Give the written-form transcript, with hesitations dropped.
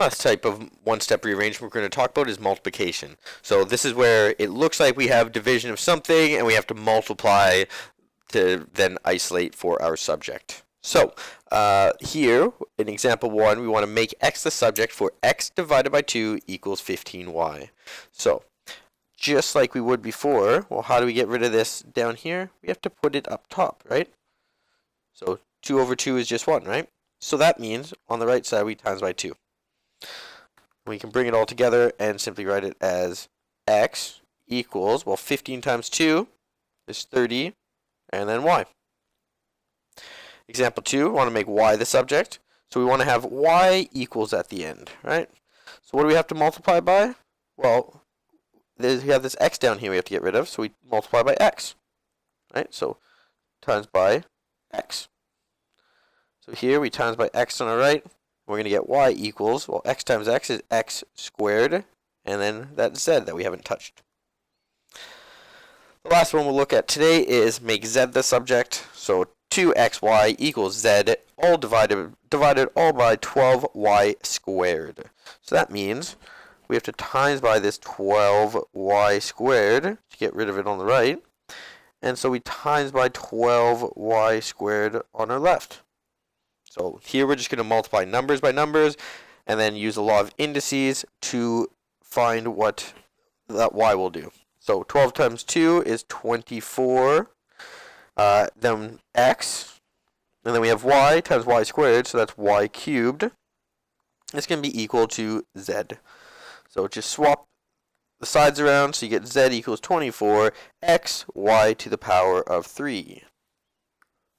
Last type of one-step rearrangement we're going to talk about is multiplication. So this is where it looks like we have division of something and we have to multiply to then isolate for our subject. So here, in example 1, we want to make x the subject for x divided by 2 equals 15y. So just like we would before, well, how do we get rid of this down here? We have to put it up top, right? So 2 over 2 is just 1, right? So that means on the right side we times by 2. We can bring it all together and simply write it as x equals, well, 15 times 2 is 30, and then y. Example 2, we want to make y the subject. So we want to have y equals at the end, right? So what do we have to multiply by? Well, we have this x down here we have to get rid of, so we multiply by x, right? So times by x. So here we times by x on the right. We're going to get y equals, well, x times x is x squared, and then that z that we haven't touched. The last one we'll look at today is make z the subject. So 2xy equals z, all divided all by 12y squared. So that means we have to times by this 12y squared to get rid of it on the right. And so we times by 12y squared on our left. So here we're just going to multiply numbers by numbers and then use the law of indices to find what that y will do. So 12 times 2 is 24, then x, and then we have y times y squared, so that's y cubed. It's going to be equal to z. So just swap the sides around so you get z equals 24, x, y to the power of 3.